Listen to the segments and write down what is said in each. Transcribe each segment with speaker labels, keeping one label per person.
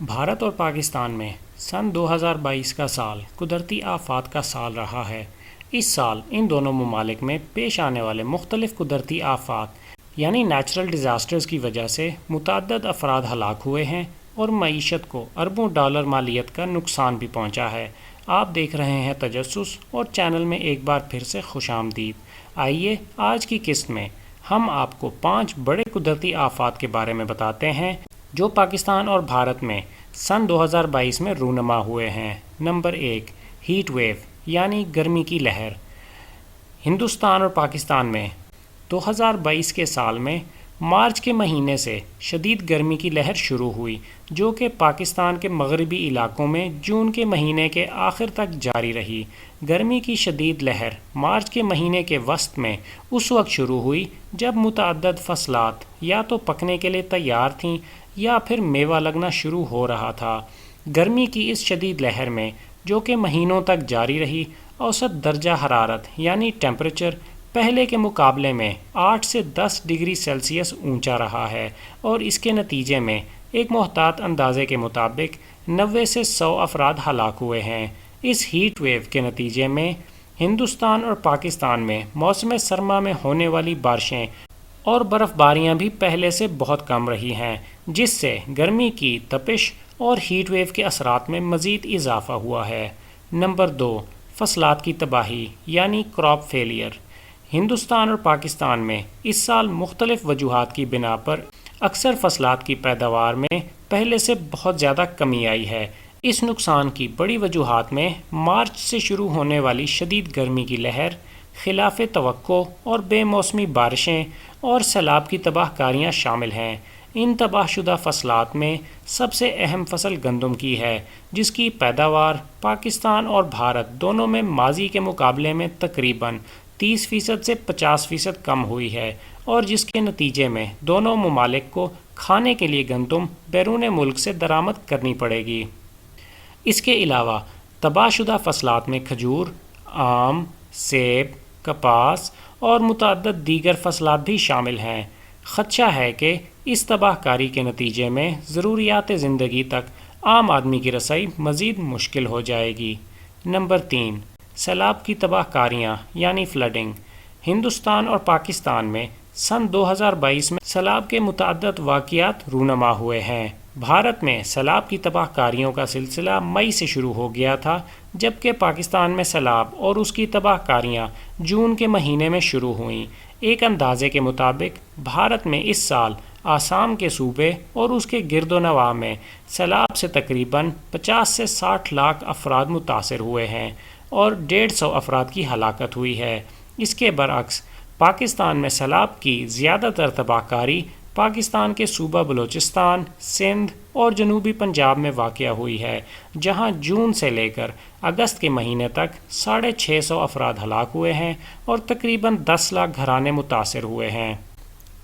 Speaker 1: بھارت اور پاکستان میں سن 2022 کا سال قدرتی آفات کا سال رہا ہے۔ اس سال ان دونوں ممالک میں پیش آنے والے مختلف قدرتی آفات یعنی نیچرل ڈیزاسٹرز کی وجہ سے متعدد افراد ہلاک ہوئے ہیں اور معیشت کو اربوں ڈالر مالیت کا نقصان بھی پہنچا ہے۔ آپ دیکھ رہے ہیں تجسس اور چینل میں ایک بار پھر سے خوش آمدید۔ آئیے آج کی قسط میں ہم آپ کو 5 بڑے قدرتی آفات کے بارے میں بتاتے ہیں جو پاکستان اور بھارت میں سن 2022 میں رونما ہوئے ہیں۔ نمبر 1، ہیٹ ویو یعنی گرمی کی لہر۔ ہندوستان اور پاکستان میں 2022 کے سال میں مارچ کے مہینے سے شدید گرمی کی لہر شروع ہوئی جو کہ پاکستان کے مغربی علاقوں میں جون کے مہینے کے آخر تک جاری رہی۔ گرمی کی شدید لہر مارچ کے مہینے کے وسط میں اس وقت شروع ہوئی جب متعدد فصلات یا تو پکنے کے لیے تیار تھیں یا پھر میوہ لگنا شروع ہو رہا تھا۔ گرمی کی اس شدید لہر میں جو کہ مہینوں تک جاری رہی، اوسط درجہ حرارت یعنی ٹیمپریچر پہلے کے مقابلے میں 8 سے 10 ڈگری سیلسیس اونچا رہا ہے اور اس کے نتیجے میں ایک محتاط اندازے کے مطابق 90 سے 100 افراد ہلاک ہوئے ہیں۔ اس ہیٹ ویو کے نتیجے میں ہندوستان اور پاکستان میں موسم سرما میں ہونے والی بارشیں اور برف باریاں بھی پہلے سے بہت کم رہی ہیں، جس سے گرمی کی تپش اور ہیٹ ویو کے اثرات میں مزید اضافہ ہوا ہے۔ نمبر 2، فصلات کی تباہی یعنی کراپ فیلئر۔ ہندوستان اور پاکستان میں اس سال مختلف وجوہات کی بنا پر اکثر فصلات کی پیداوار میں پہلے سے بہت زیادہ کمی آئی ہے۔ اس نقصان کی بڑی وجوہات میں مارچ سے شروع ہونے والی شدید گرمی کی لہر، خلاف توقع اور بے موسمی بارشیں اور سیلاب کی تباہ کاریاں شامل ہیں۔ ان تباہ شدہ فصلات میں سب سے اہم فصل گندم کی ہے، جس کی پیداوار پاکستان اور بھارت دونوں میں ماضی کے مقابلے میں تقریباً 30% سے 50% کم ہوئی ہے اور جس کے نتیجے میں دونوں ممالک کو کھانے کے لیے گندم بیرون ملک سے درآمد کرنی پڑے گی۔ اس کے علاوہ تباہ شدہ فصلات میں کھجور، آم، سیب، کپاس اور متعدد دیگر فصلات بھی شامل ہیں۔ خدشہ ہے کہ اس تباہ کاری کے نتیجے میں ضروریات زندگی تک عام آدمی کی رسائی مزید مشکل ہو جائے گی۔ نمبر 3، سیلاب کی تباہ کاریاں یعنی فلڈنگ۔ ہندوستان اور پاکستان میں سن 2022 میں سیلاب کے متعدد واقعات رونما ہوئے ہیں۔ بھارت میں سیلاب کی تباہ کاریوں کا سلسلہ مئی سے شروع ہو گیا تھا، جبکہ پاکستان میں سیلاب اور اس کی تباہ کاریاں جون کے مہینے میں شروع ہوئیں۔ ایک اندازے کے مطابق بھارت میں اس سال آسام کے صوبے اور اس کے گرد و نواح میں سیلاب سے تقریباً 50 سے 60 لاکھ افراد متاثر ہوئے ہیں اور 150 افراد کی ہلاکت ہوئی ہے۔ اس کے برعکس پاکستان میں سیلاب کی زیادہ تر تباہ کاری پاکستان کے صوبہ بلوچستان، سندھ اور جنوبی پنجاب میں واقع ہوئی ہے، جہاں جون سے لے کر اگست کے مہینے تک 650 افراد ہلاک ہوئے ہیں اور تقریباً 10 لاکھ گھرانے متاثر ہوئے ہیں۔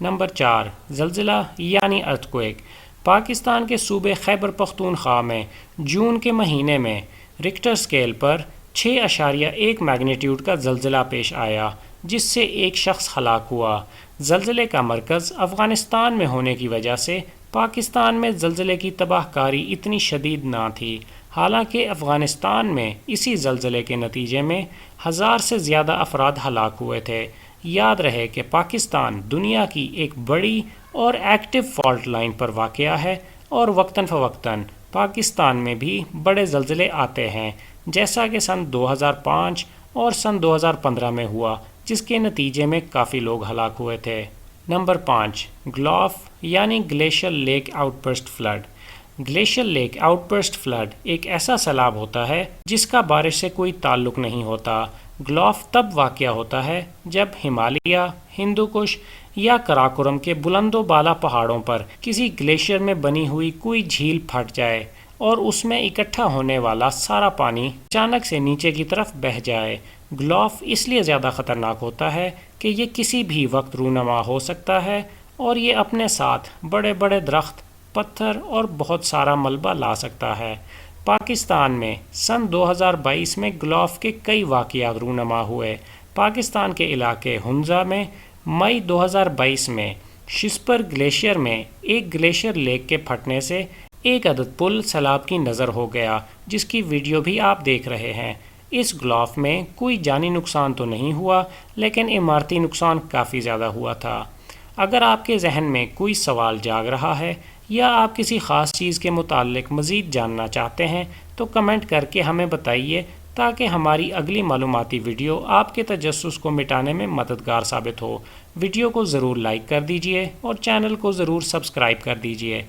Speaker 1: نمبر 4، زلزلہ یعنی ارتھکویک۔ پاکستان کے صوبے خیبر پختونخوا میں جون کے مہینے میں رکٹر اسکیل پر 6.1 میگنیٹیوڈ کا زلزلہ پیش آیا، جس سے ایک شخص ہلاک ہوا۔ زلزلے کا مرکز افغانستان میں ہونے کی وجہ سے پاکستان میں زلزلے کی تباہ کاری اتنی شدید نہ تھی، حالانکہ افغانستان میں اسی زلزلے کے نتیجے میں 1000 سے زیادہ افراد ہلاک ہوئے تھے۔ یاد رہے کہ پاکستان دنیا کی ایک بڑی اور ایکٹیو فالٹ لائن پر واقع ہے اور وقتاً فوقتاً پاکستان میں بھی بڑے زلزلے آتے ہیں، جیسا کہ سن 2005 اور سن 2015 میں ہوا، جس کے نتیجے میں کافی لوگ ہلاک ہوئے تھے۔ نمبر 5، گلاف یعنی glacier lake outburst flood. Glacier lake outburst flood ایک ایسا سیلاب ہوتا ہے جس کا بارش سے کوئی تعلق نہیں ہوتا۔ گلاف تب واقع ہوتا ہے جب ہمالیہ، ہندو کش یا کراکورم کے بلند و بالا پہاڑوں پر کسی گلیشیئر میں بنی ہوئی کوئی جھیل پھٹ جائے اور اس میں اکٹھا ہونے والا سارا پانی اچانک سے نیچے کی طرف بہہ جائے۔ گلاف اس لیے زیادہ خطرناک ہوتا ہے کہ یہ کسی بھی وقت رونما ہو سکتا ہے اور یہ اپنے ساتھ بڑے بڑے درخت، پتھر اور بہت سارا ملبہ لا سکتا ہے۔ پاکستان میں سن 2022 میں گلاف کے کئی واقعات رونما ہوئے۔ پاکستان کے علاقے ہنزا میں مئی 2022 میں شسپر گلیشیئر میں ایک گلیشیئر لیک کے پھٹنے سے ایک عدد پل سیلاب کی نظر ہو گیا، جس کی ویڈیو بھی آپ دیکھ رہے ہیں۔ اس گلاف میں کوئی جانی نقصان تو نہیں ہوا، لیکن عمارتی نقصان کافی زیادہ ہوا تھا۔ اگر آپ کے ذہن میں کوئی سوال جاگ رہا ہے یا آپ کسی خاص چیز کے متعلق مزید جاننا چاہتے ہیں تو کمنٹ کر کے ہمیں بتائیے، تاکہ ہماری اگلی معلوماتی ویڈیو آپ کے تجسس کو مٹانے میں مددگار ثابت ہو۔ ویڈیو کو ضرور لائک کر دیجئے اور چینل کو ضرور سبسکرائب کر دیجئے۔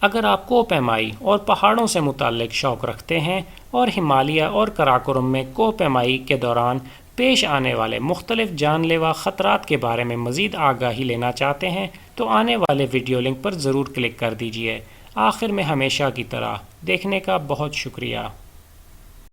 Speaker 1: اگر آپ کوہ پیمائی اور پہاڑوں سے متعلق شوق رکھتے ہیں اور ہمالیہ اور قراقرم میں کوہ پیمائی کے دوران پیش آنے والے مختلف جان لیوا خطرات کے بارے میں مزید آگاہی لینا چاہتے ہیں تو آنے والے ویڈیو لنک پر ضرور کلک کر دیجئے۔ آخر میں ہمیشہ کی طرح دیکھنے کا بہت شکریہ۔